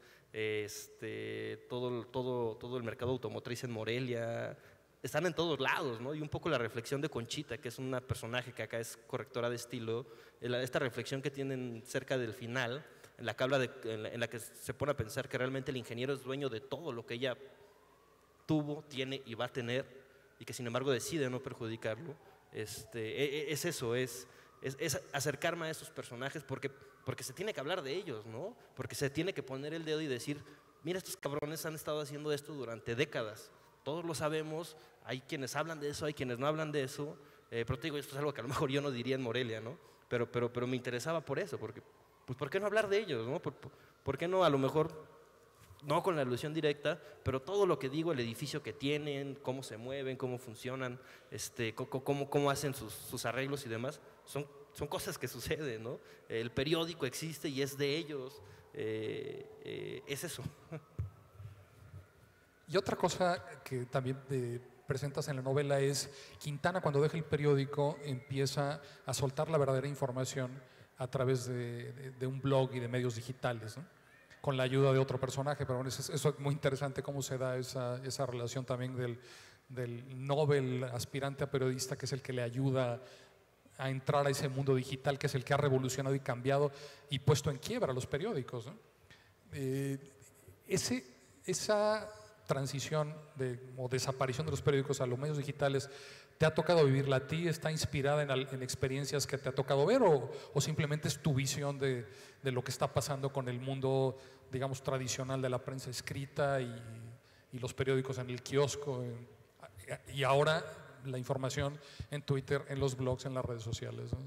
todo el mercado automotriz en Morelia. Están en todos lados, ¿no? Y un poco la reflexión de Conchita, que es una personaje que acá es correctora de estilo, esta reflexión que tienen cerca del final, en la que se pone a pensar que realmente el ingeniero es dueño de todo lo que ella tuvo, tiene y va a tener, y que sin embargo decide no perjudicarlo. Es eso, es acercarme a esos personajes porque se tiene que hablar de ellos, ¿no? Porque se tiene que poner el dedo y decir, mira, estos cabrones han estado haciendo esto durante décadas, todos lo sabemos, hay quienes hablan de eso, hay quienes no hablan de eso, pero te digo, esto es algo que a lo mejor yo no diría en Morelia, ¿no? Pero me interesaba por eso, porque, pues, ¿por qué no hablar de ellos, no? ¿Por qué no, a lo mejor, no con la alusión directa, pero todo lo que digo, el edificio que tienen, cómo se mueven, cómo funcionan, cómo hacen sus arreglos y demás, son cosas que suceden, ¿no? El periódico existe y es de ellos, es eso. Y otra cosa que también presentas en la novela es Quintana, cuando deja el periódico, empieza a soltar la verdadera información a través de un blog y de medios digitales, ¿no? Con la ayuda de otro personaje, pero bueno, eso es muy interesante cómo se da esa relación también del Nobel aspirante a periodista, que es el que le ayuda a entrar a ese mundo digital, que es el que ha revolucionado y cambiado y puesto en quiebra los periódicos, ¿no? Esa transición o desaparición de los periódicos a los medios digitales, ¿te ha tocado vivirla a ti? ¿Está inspirada en experiencias que te ha tocado ver o simplemente es tu visión de lo que está pasando con el mundo, digamos, tradicional de la prensa escrita y los periódicos en el kiosco y ahora la información en Twitter, en los blogs, en las redes sociales, ¿no?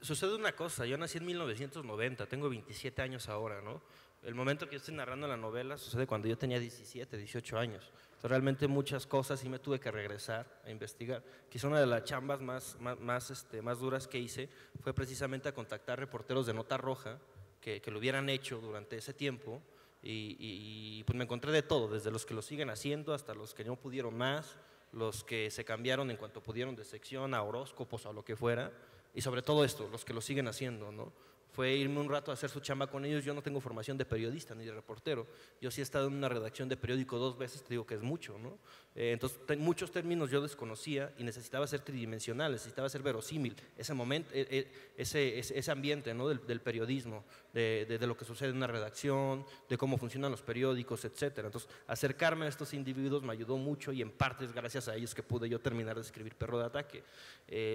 Sucede una cosa, yo nací en 1990, tengo 27 años ahora, ¿no? El momento que yo estoy narrando la novela sucede cuando yo tenía 17, 18 años. Entonces, realmente muchas cosas sí me tuve que regresar a investigar. Quizá una de las chambas más duras que hice fue precisamente a contactar reporteros de Nota Roja que lo hubieran hecho durante ese tiempo y pues me encontré de todo, desde los que lo siguen haciendo hasta los que no pudieron más, los que se cambiaron en cuanto pudieron de sección a horóscopos o a lo que fuera, y sobre todo esto, los que lo siguen haciendo, ¿no? fue irme un rato a hacer su chamba con ellos. Yo no tengo formación de periodista ni de reportero. Yo sí he estado en una redacción de periódico 2 veces, te digo que es mucho, ¿no? Entonces, muchos términos yo desconocía y necesitaba ser tridimensional, necesitaba ser verosímil. Ese momento, ese ambiente, ¿no? del periodismo, de lo que sucede en una redacción, de cómo funcionan los periódicos, etcétera. Entonces, acercarme a estos individuos me ayudó mucho y en parte es gracias a ellos que pude yo terminar de escribir Perro de Ataque.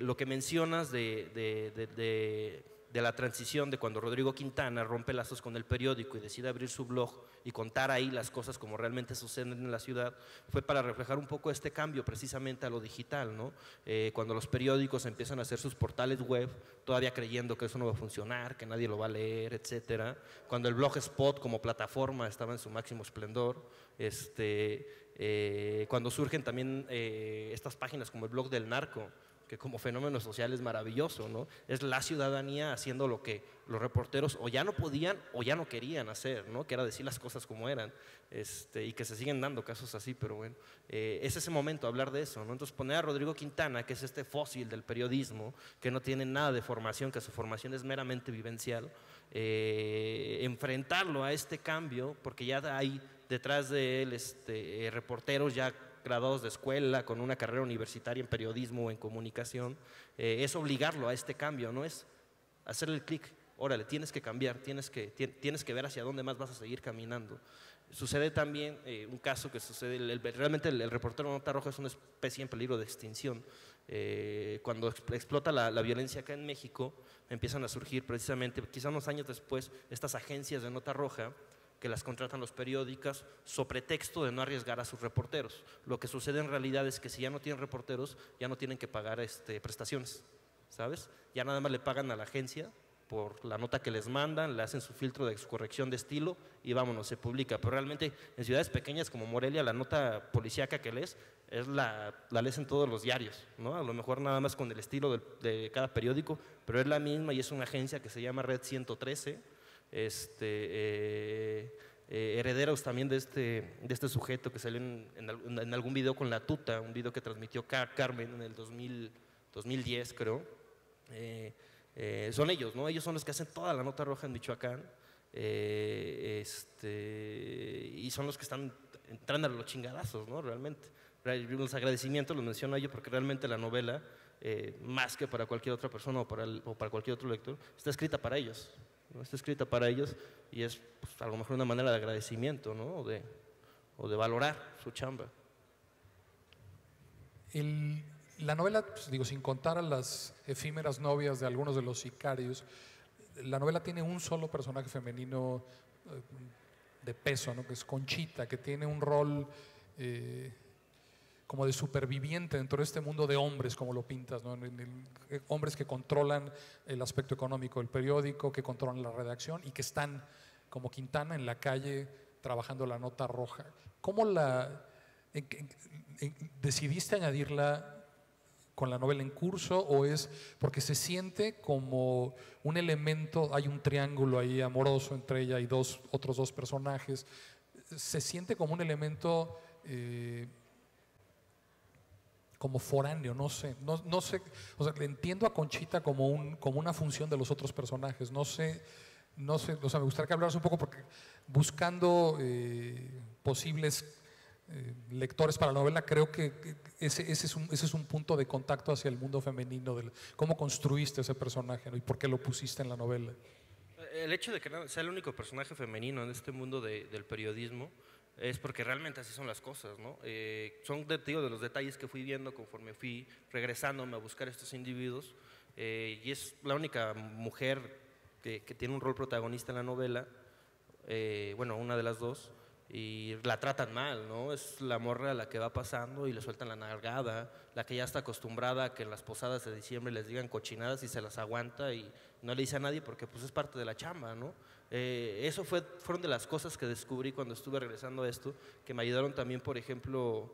Lo que mencionas de la transición de cuando Rodrigo Quintana rompe lazos con el periódico y decide abrir su blog y contar ahí las cosas como realmente suceden en la ciudad, fue para reflejar un poco este cambio precisamente a lo digital, ¿no? Cuando los periódicos empiezan a hacer sus portales web, todavía creyendo que eso no va a funcionar, que nadie lo va a leer, etcétera. Cuando el Blogspot como plataforma estaba en su máximo esplendor, cuando surgen también estas páginas como el Blog del Narco, que como fenómeno social es maravilloso, ¿no? Es la ciudadanía haciendo lo que los reporteros o ya no podían o ya no querían hacer, ¿no? Que era decir las cosas como eran, y que se siguen dando casos así, pero bueno, es ese momento, hablar de eso, ¿no? Entonces poner a Rodrigo Quintana, que es este fósil del periodismo, que no tiene nada de formación, que su formación es meramente vivencial, enfrentarlo a este cambio, porque ya hay detrás de él reporteros ya graduados de escuela, con una carrera universitaria en periodismo o en comunicación, es obligarlo a este cambio, no es hacerle el clic, órale, tienes que cambiar, tienes que ver hacia dónde más vas a seguir caminando. Sucede también un caso que sucede, realmente el reportero de Nota Roja es una especie en peligro de extinción. Cuando explota la violencia acá en México, empiezan a surgir precisamente, quizá unos años después, estas agencias de Nota Roja, que las contratan los periódicos so pretexto de no arriesgar a sus reporteros. Lo que sucede en realidad es que si ya no tienen reporteros, ya no tienen que pagar prestaciones, ¿sabes? Ya nada más le pagan a la agencia por la nota que les mandan, le hacen su filtro de corrección de estilo y vámonos, se publica. Pero realmente en ciudades pequeñas como Morelia, la nota policíaca que lees, la lees en todos los diarios, ¿no? A lo mejor nada más con el estilo de cada periódico, pero es la misma y es una agencia que se llama Red 113, herederos también de este sujeto que salió en algún video con La Tuta, un video que transmitió Carmen en el 2010, creo. Son ellos, ¿no? Ellos son los que hacen toda la Nota Roja en Michoacán, y son los que están entrando a los chingadazos, ¿no? Realmente. Los agradecimientos los menciono yo porque realmente la novela, más que para cualquier otra persona o para cualquier otro lector, está escrita para ellos. ¿No? Está escrita para ellos y es pues, a lo mejor una manera de agradecimiento, ¿no? o de valorar su chamba. La novela, pues, digo, sin contar a las efímeras novias de algunos de los sicarios, la novela tiene un solo personaje femenino de peso, ¿no? Que es Conchita, que tiene un rol como de superviviente dentro de este mundo de hombres, como lo pintas, ¿no? Hombres que controlan el aspecto económico del periódico, que controlan la redacción y que están, como Quintana, en la calle trabajando la Nota Roja. ¿Cómo decidiste añadirla con la novela en curso, o es porque se siente como un elemento, hay un triángulo ahí amoroso entre ella y otros dos personajes, se siente como un elemento como foráneo, no sé, o sea, entiendo a Conchita como una función de los otros personajes, no sé, o sea, me gustaría que hablaras un poco porque buscando posibles lectores para la novela, creo que ese es un punto de contacto hacia el mundo femenino, cómo construiste ese personaje, ¿no? Y por qué lo pusiste en la novela. El hecho de que sea el único personaje femenino en este mundo del periodismo es porque realmente así son las cosas, ¿no? Son de los detalles que fui viendo conforme fui regresándome a buscar estos individuos, y es la única mujer que tiene un rol protagonista en la novela, bueno, una de las dos, y la tratan mal, ¿no? Es la morra a la que va pasando y le sueltan la nalgada, la que ya está acostumbrada a que en las posadas de diciembre les digan cochinadas y se las aguanta y no le dice a nadie porque pues es parte de la chamba, ¿no? Eso fueron de las cosas que descubrí cuando estuve regresando a esto, que me ayudaron también, por ejemplo,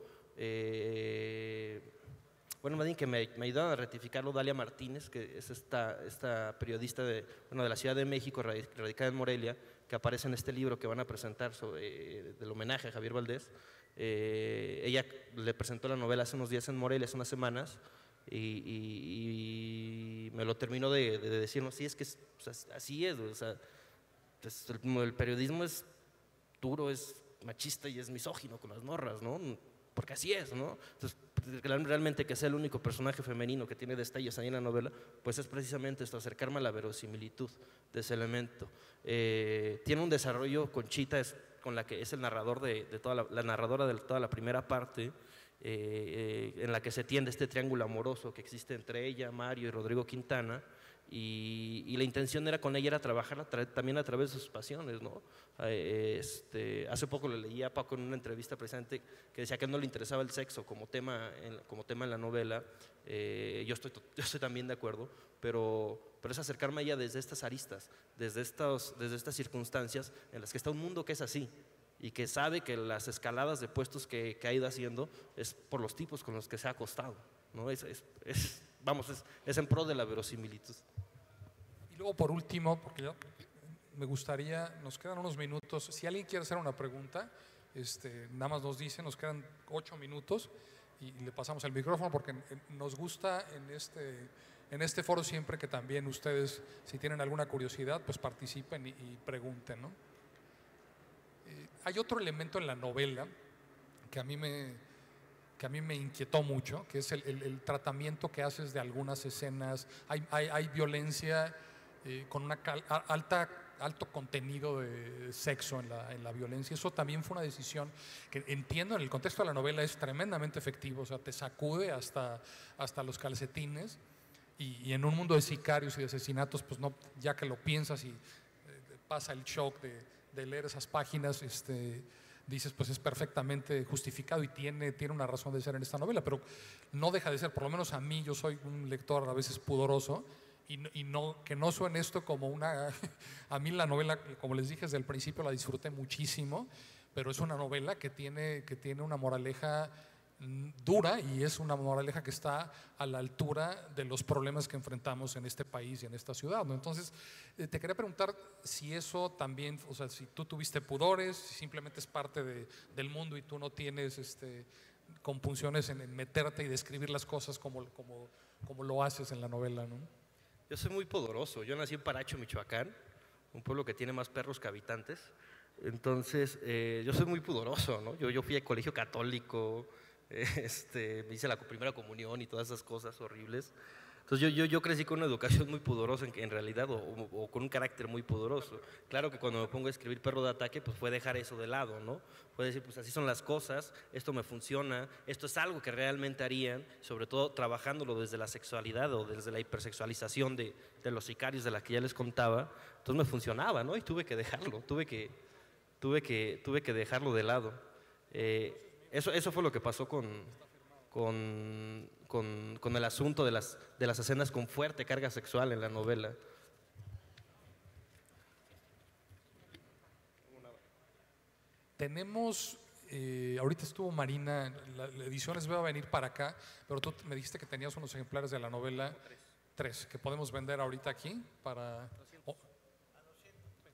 bueno, más bien que me ayudaron a rectificarlo Dalia Martínez, que es esta periodista de la Ciudad de México, radicada en Morelia, que aparece en este libro que van a presentar del homenaje a Javier Valdés. Ella le presentó la novela hace unos días en Morelia, hace unas semanas, y me lo terminó de decir, no, sí, es que o sea, así es, o sea, pues, el periodismo es duro, es machista y es misógino con las morras, ¿no? Porque así es, ¿no? Entonces, realmente que sea el único personaje femenino que tiene destellos ahí en la novela, pues es precisamente esto, acercarme a la verosimilitud de ese elemento. Tiene un desarrollo, Conchita es con la que es el narrador de toda la narradora de toda la primera parte, en la que se tiende este triángulo amoroso que existe entre ella, Mario y Rodrigo Quintana, y la intención era con ella era trabajar también a través de sus pasiones, ¿no? Hace poco le leí a Paco en una entrevista precisamente que decía que no le interesaba el sexo como tema en la novela. Yo estoy también de acuerdo, pero es acercarme a ella desde estas aristas, desde estas circunstancias en las que está un mundo que es así y que sabe que las escaladas de puestos que ha ido haciendo es por los tipos con los que se ha acostado, ¿no? Es en pro de la verosimilitud. Y luego, por último, porque ya me gustaría, nos quedan unos minutos, si alguien quiere hacer una pregunta, nada más nos dice, nos quedan 8 minutos y le pasamos el micrófono porque nos gusta en este foro siempre que también ustedes, si tienen alguna curiosidad, pues participen y pregunten, ¿no? Hay otro elemento en la novela que a mí me inquietó mucho, que es el tratamiento que haces de algunas escenas. Hay violencia con una alto contenido de sexo en la violencia. Eso también fue una decisión que entiendo en el contexto de la novela es tremendamente efectivo, o sea, te sacude hasta los calcetines y en un mundo de sicarios y de asesinatos, pues no, ya que lo piensas y pasa el shock de leer esas páginas, dices, pues es perfectamente justificado y tiene una razón de ser en esta novela, pero no deja de ser, por lo menos a mí, yo soy un lector a veces pudoroso y que no suene esto como una... A mí la novela, como les dije desde el principio, la disfruté muchísimo, pero es una novela que tiene una moraleja dura y es una moraleja que está a la altura de los problemas que enfrentamos en este país y en esta ciudad, ¿no? Entonces, te quería preguntar si eso también, o sea, si tú tuviste pudores, si simplemente es parte del mundo y tú no tienes compunciones en meterte y describir las cosas como lo haces en la novela, ¿no? Yo soy muy pudoroso, yo nací en Paracho, Michoacán, un pueblo que tiene más perros que habitantes, entonces yo soy muy pudoroso, ¿no? Yo fui al colegio católico, me hice la primera comunión y todas esas cosas horribles. Entonces yo crecí con una educación muy pudorosa en realidad, o con un carácter muy pudoroso. Claro que cuando me pongo a escribir Perro de Ataque, pues fue dejar eso de lado, ¿no? Fue decir, pues así son las cosas, esto me funciona, esto es algo que realmente harían, sobre todo trabajándolo desde la sexualidad o desde la hipersexualización de los sicarios de la que ya les contaba. Entonces me funcionaba, ¿no? Y tuve que dejarlo, tuve que dejarlo de lado. Eso fue lo que pasó con el asunto de las escenas con fuerte carga sexual en la novela. Tenemos, ahorita estuvo Marina, la Ediciones va a venir para acá, pero tú me dijiste que tenías unos ejemplares de la novela, 3 que podemos vender ahorita aquí para...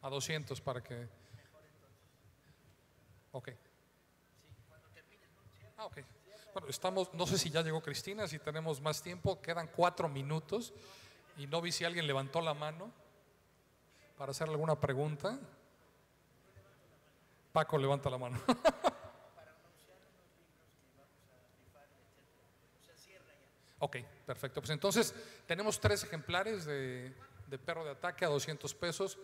a 200 para que... Ok. Ah, ok. Bueno, no sé si ya llegó Cristina, si tenemos más tiempo, quedan 4 minutos y no vi si alguien levantó la mano para hacer alguna pregunta. Paco levanta la mano. Ok, perfecto. Pues entonces tenemos 3 ejemplares de Perro de Ataque a 200 pesos.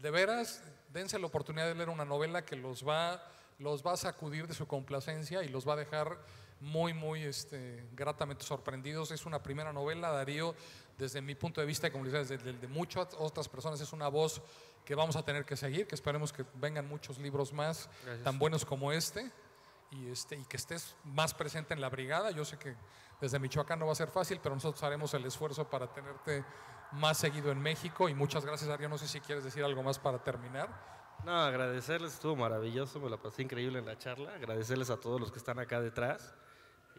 De veras, dense la oportunidad de leer una novela que los va a sacudir de su complacencia y los va a dejar muy, muy gratamente sorprendidos. Es una primera novela, Darío, desde mi punto de vista, como les decía, desde el de muchas otras personas, es una voz que vamos a tener que seguir, que esperemos que vengan muchos libros más. Gracias. Tan buenos como y que estés más presente en la brigada. Yo sé que desde Michoacán no va a ser fácil, pero nosotros haremos el esfuerzo para tenerte más seguido en México. Y muchas gracias, Darío. No sé si quieres decir algo más para terminar. No, agradecerles, estuvo maravilloso, me la pasé increíble en la charla. Agradecerles a todos los que están acá detrás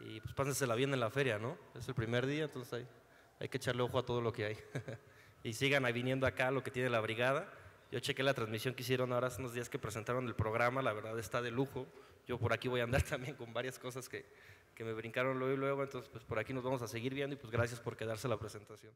y pues pásensela bien en la feria, ¿no? Es el primer día, entonces hay que echarle ojo a todo lo que hay. Y sigan ahí viniendo acá lo que tiene la brigada Yo chequé la transmisión que hicieron ahora hace unos días que presentaron el programa, la verdad está de lujo. Yo por aquí voy a andar también con varias cosas que me brincaron luego y luego, entonces pues por aquí nos vamos a seguir viendo y pues gracias por quedarse la presentación.